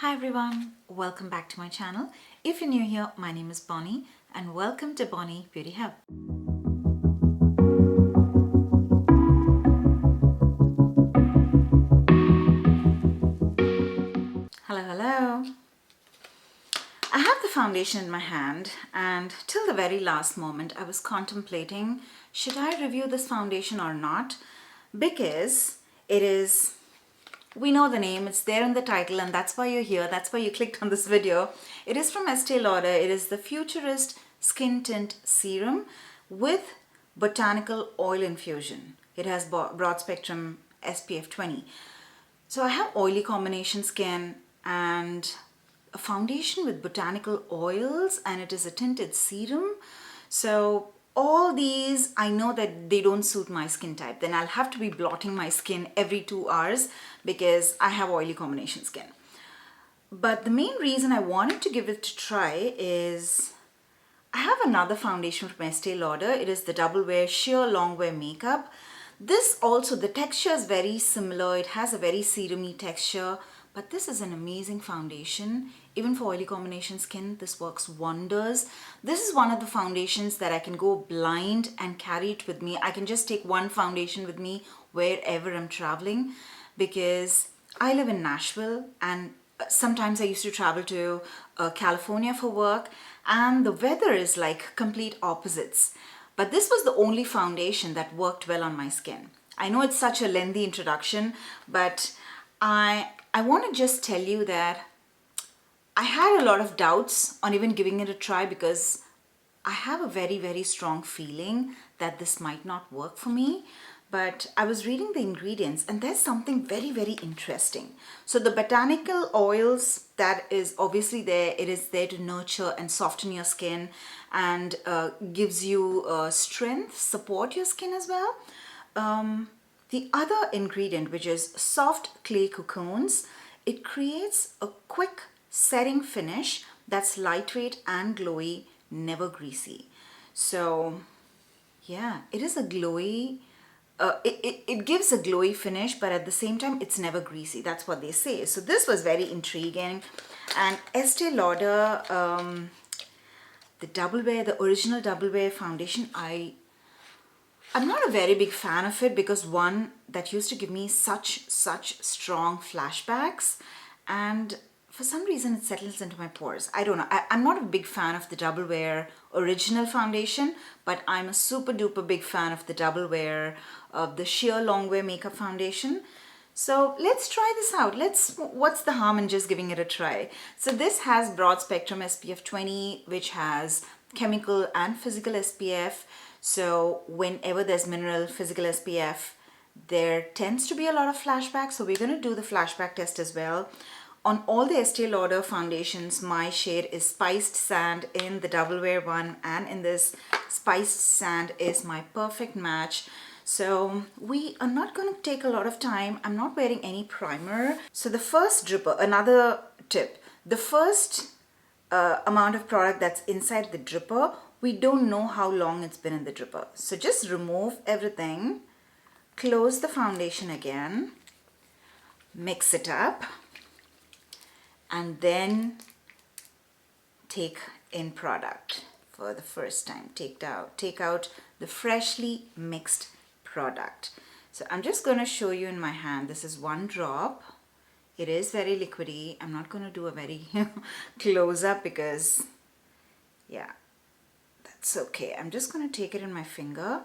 Hi everyone, welcome back to my channel. If you're new here, my name is Bonnie and welcome to Bonny Beauty Hub. Hello, hello. I have the foundation in my hand and till the very last moment I was contemplating should I review this foundation or not, because we know the name, it's there in the title, and that's why you're here, that's why you clicked on this video. It is from Estée Lauder. It is the Futurist Skin Tint Serum with botanical oil infusion. It has broad spectrum SPF 20. So I have oily combination skin and a foundation with botanical oils, and it is a tinted serum. So all these, I know that they don't suit my skin type. Then I'll have to be blotting my skin every 2 hours because I have oily combination skin. But the main reason I wanted to give it a try is I have another foundation from Estee Lauder. It is the Double Wear Sheer Long Wear Makeup. This also, the texture is very similar. It has a very serum-y texture. But this is an amazing foundation. Even for oily combination skin, this works wonders. This is one of the foundations that I can go blind and carry it with me. I can just take one foundation with me wherever I'm traveling, because I live in Nashville and sometimes I used to travel to California for work, and the weather is like complete opposites. But this was the only foundation that worked well on my skin. I know it's such a lengthy introduction, but I want to just tell you that I had a lot of doubts on even giving it a try because I have a very, very strong feeling that this might not work for me. But I was reading the ingredients and there's something very, very interesting. So the botanical oils, that is obviously there. It is there to nurture and soften your skin and gives you strength, support your skin as well. The other ingredient, which is soft clay cocoons, it creates a quick setting finish that's lightweight and glowy, never greasy. So yeah, it is a glowy, it gives a glowy finish, but at the same time, it's never greasy. That's what they say. So this was very intriguing. And Estee Lauder, the Double Wear, the original Double Wear foundation, I'm not a very big fan of it because one, that used to give me such strong flashbacks, and for some reason it settles into my pores. I don't know. I'm not a big fan of the Double Wear original foundation, but I'm a super duper big fan of the Double Wear of the Sheer Long Wear Makeup Foundation. So let's try this out. What's the harm in just giving it a try? So this has broad spectrum SPF 20, which has chemical and physical SPF. So whenever there's mineral physical SPF, there tends to be a lot of flashbacks. So we're going to do the flashback test as well. On all the Estee Lauder foundations, my shade is Spiced Sand in the Double Wear one, and in this Spiced Sand is my perfect match. So we are not going to take a lot of time. I'm not wearing any primer. So the first dripper, another tip, the first amount of product that's inside the dripper, we don't know how long it's been in the dripper. So just remove everything, close the foundation again, mix it up, and then take in product for the first time. Take out the freshly mixed product. So I'm just going to show you in my hand. This is one drop. It is very liquidy. I'm not going to do a very close up because, yeah, that's okay. I'm just going to take it in my finger.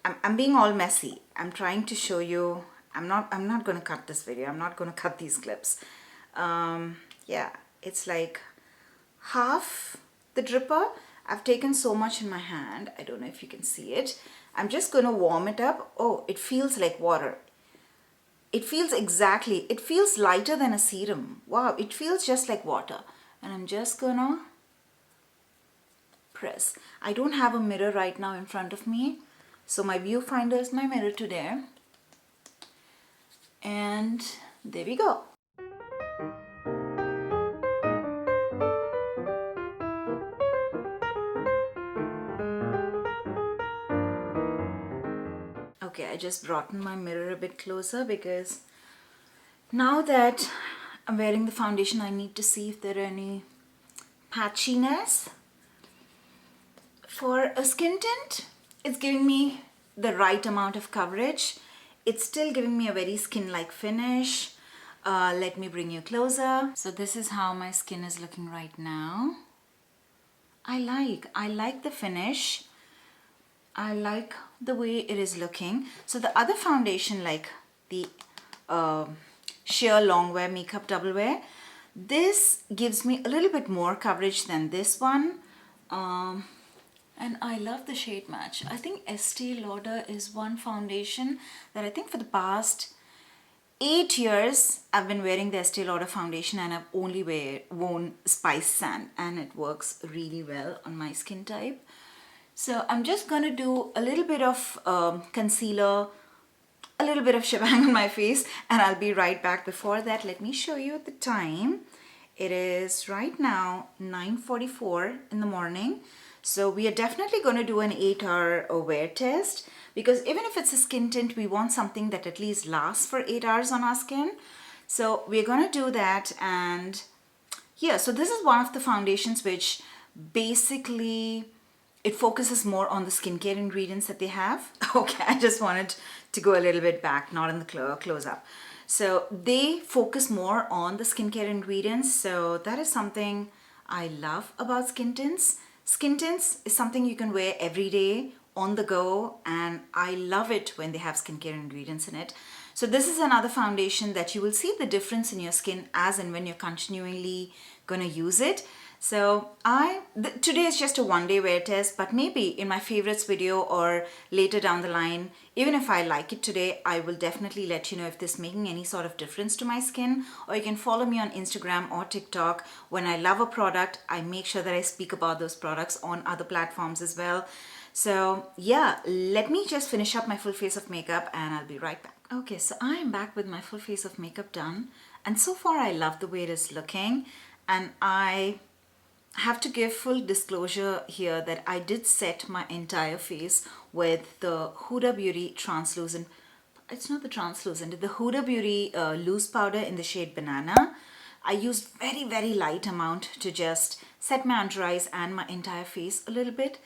I'm being all messy. I'm trying to show you. I'm not going to cut this video. I'm not going to cut these clips. Yeah, it's like half the dripper. I've taken so much in my hand. I don't know if you can see it. I'm just going to warm it up. Oh, it feels like water. It feels lighter than a serum. Wow, it feels just like water. And I'm just gonna press. I don't have a mirror right now in front of me, so my viewfinder is my mirror today. And there we go. Okay, I just brought in my mirror a bit closer because now that I'm wearing the foundation, I need to see if there are any patchiness. For a skin tint, it's giving me the right amount of coverage. It's still giving me a very skin-like finish. Let me bring you closer. So this is how my skin is looking right now. I like the finish. I like the way it is looking. So the other foundation, like the sheer long wear makeup double wear, this gives me a little bit more coverage than this one. And I love the shade match. I think Estée Lauder is one foundation that I think for the past 8 years I've been wearing the Estée Lauder foundation, and I've only worn Spice Sand, and it works really well on my skin type. So I'm just going to do a little bit of concealer, a little bit of shebang on my face, and I'll be right back. Before that, let me show you the time. It is right now 9:44 in the morning. So we are definitely going to do an 8-hour wear test, because even if it's a skin tint, we want something that at least lasts for 8 hours on our skin. So we're going to do that. And yeah, so this is one of the foundations which basically it focuses more on the skincare ingredients that they have. Okay, I just wanted to go a little bit back, not in the close-up. So they focus more on the skincare ingredients. So that is something I love about skin tints. Skin tints is something you can wear every day on the go, and I love it when they have skincare ingredients in it. So this is another foundation that you will see the difference in your skin as and when you're continually going to use it. So today is just a one-day wear test, but maybe in my favorites video or later down the line, even if I like it today, I will definitely let you know if this is making any sort of difference to my skin. Or you can follow me on Instagram or TikTok. When I love a product, I make sure that I speak about those products on other platforms as well. So yeah, let me just finish up my full face of makeup and I'll be right back. Okay, so I am back with my full face of makeup done, and so far I love the way it is looking. And I have to give full disclosure here that I did set my entire face with the Huda Beauty translucent, it's not the translucent, the Huda Beauty loose powder in the shade Banana. I used very light amount to just set my under eyes and my entire face a little bit.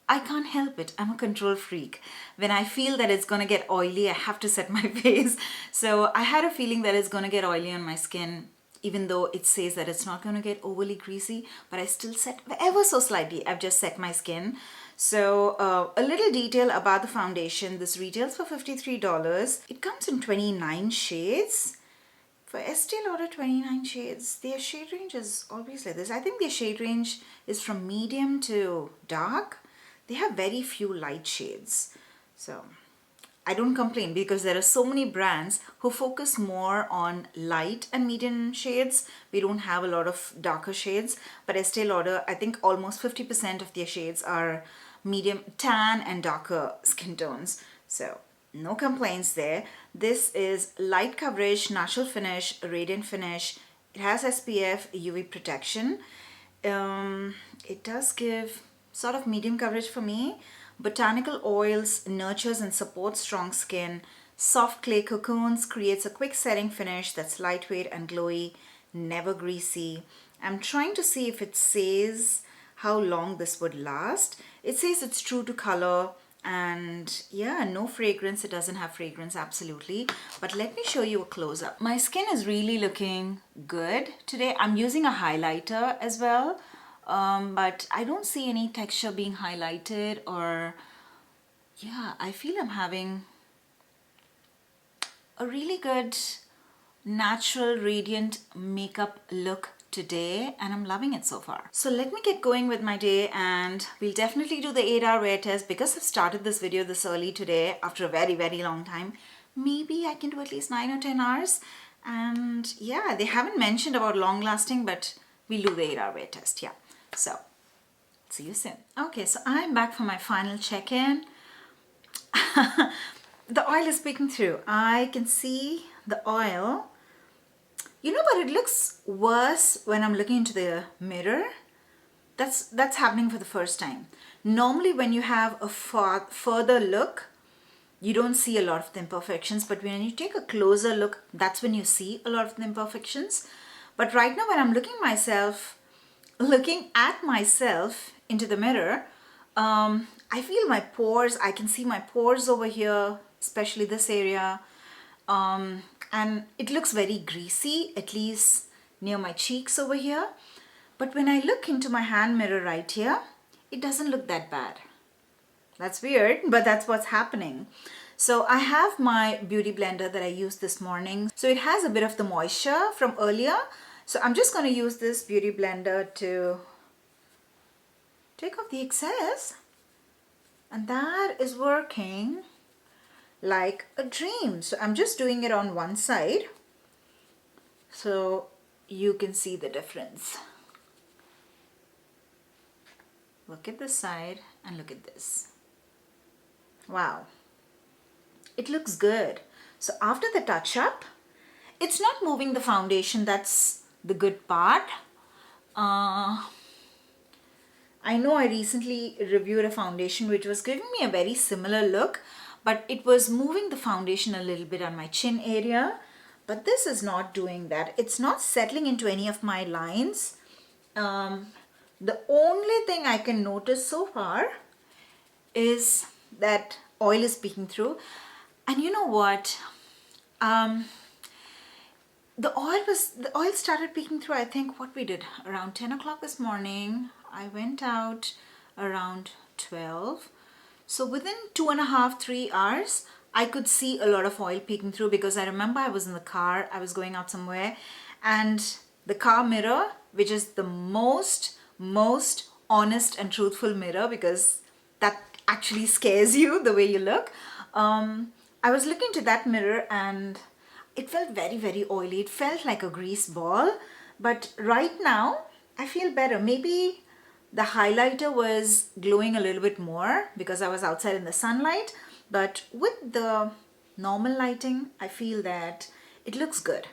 I can't help it. I'm a control freak. When I feel that it's gonna get oily, I have to set my face. So I had a feeling that it's gonna get oily on my skin, even though it says that it's not going to get overly greasy, but I still set ever so slightly. I've just set my skin. So a little detail about the foundation. This retails for $53. It comes in 29 shades. For Estée Lauder, 29 shades. Their shade range is always like this. I think their shade range is from medium to dark. They have very few light shades. So I don't complain, because there are so many brands who focus more on light and medium shades. We don't have a lot of darker shades, but Estée Lauder, I think almost 50% of their shades are medium tan and darker skin tones. So no complaints there. This is light coverage, natural finish, radiant finish. It has SPF, UV protection. It does give sort of medium coverage for me. Botanical oils nurtures and supports strong skin. Soft clay cocoons creates a quick setting finish that's lightweight and glowy, never greasy. I'm trying to see if it says how long this would last. It says it's true to color, and yeah, no fragrance. It doesn't have fragrance, absolutely. But let me show you a close-up. My skin is really looking good today. I'm using a highlighter as well. But I don't see any texture being highlighted, or yeah, I feel I'm having a really good natural radiant makeup look today, and I'm loving it so far. So let me get going with my day, and we'll definitely do the 8-hour wear test. Because I've started this video this early today after a very long time, maybe I can do at least 9 or 10 hours. And yeah, they haven't mentioned about long lasting, but we'll do the 8-hour wear test. Yeah. So, see you soon. Okay, so I'm back for my final check-in. The oil is peeking through. I can see the oil. You know, but it looks worse when I'm looking into the mirror. That's happening for the first time. Normally, when you have a further look, you don't see a lot of the imperfections, but when you take a closer look, that's when you see a lot of the imperfections. But right now when I'm looking at myself into the mirror, I feel my pores. I can see my pores over here, especially this area, and it looks very greasy, at least near my cheeks over here. But when I look into my hand mirror right here, it doesn't look that bad. That's weird, but that's what's happening. So I have my beauty blender that I used this morning. So it has a bit of the moisture from earlier. So I'm just going to use this beauty blender to take off the excess. And that is working like a dream. So I'm just doing it on one side so you can see the difference. Look at this side and look at this. Wow, it looks good. So after the touch-up, it's not moving the foundation. That's the good part. I know I recently reviewed a foundation which was giving me a very similar look, but it was moving the foundation a little bit on my chin area. But this is not doing that. It's not settling into any of my lines. The only thing I can notice so far is that oil is peeking through. And you know what? The oil started peeking through, I think, what we did around 10 o'clock this morning. I went out around 12. So within 2.5, 3 hours, I could see a lot of oil peeking through, because I remember I was in the car, I was going out somewhere, and the car mirror, which is the most honest and truthful mirror, because that actually scares you the way you look. I was looking to that mirror and it felt very oily. It felt like a grease ball. But right now I feel better. Maybe the highlighter was glowing a little bit more because I was outside in the sunlight, but with the normal lighting I feel that it looks good.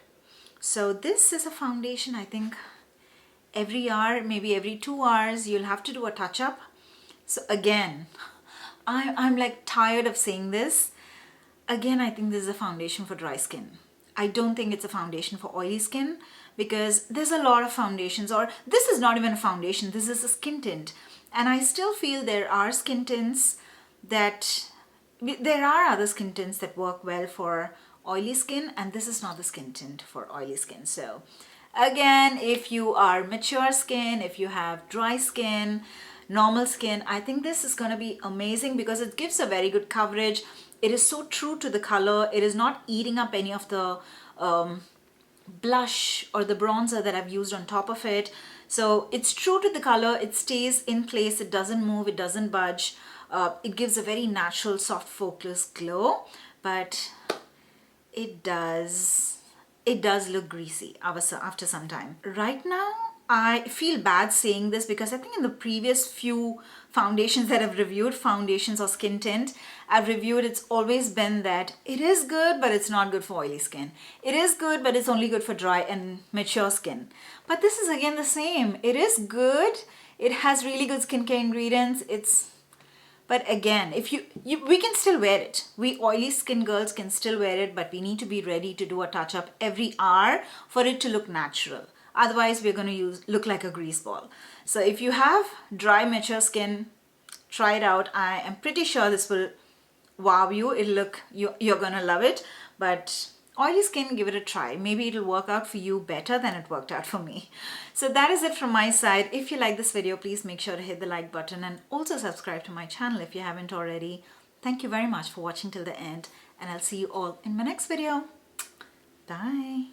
So this is a foundation, I think every hour, maybe every 2 hours, you'll have to do a touch-up. So again, I'm like tired of saying this. Again, I think this is a foundation for dry skin. I don't think it's a foundation for oily skin, because there's a lot of foundations, or this is not even a foundation, this is a skin tint. And I still feel there are skin tints that, there are other skin tints that work well for oily skin, and this is not the skin tint for oily skin. So again, if you are mature skin, if you have dry skin, normal skin, I think this is going to be amazing because it gives a very good coverage. It is so true to the color. It is not eating up any of the blush or the bronzer that I've used on top of it. So it's true to the color. It stays in place. It doesn't move. It doesn't budge. It gives a very natural, soft, focused glow. But it does look greasy after some time. Right now, I feel bad saying this because I think in the previous few foundations that I've reviewed, foundations or skin tint, I've reviewed, it's always been that it is good, but it's not good for oily skin. It is good, but it's only good for dry and mature skin. But this is again the same. It is good. It has really good skincare ingredients. But again, if we can still wear it. We oily skin girls can still wear it, but we need to be ready to do a touch-up every hour for it to look natural. Otherwise, we're going to look like a grease ball. So if you have dry, mature skin, try it out. I am pretty sure this will wow you. You're going to love it. But oily skin, give it a try. Maybe it'll work out for you better than it worked out for me. So that is it from my side. If you like this video, please make sure to hit the like button and also subscribe to my channel if you haven't already. Thank you very much for watching till the end, and I'll see you all in my next video. Bye.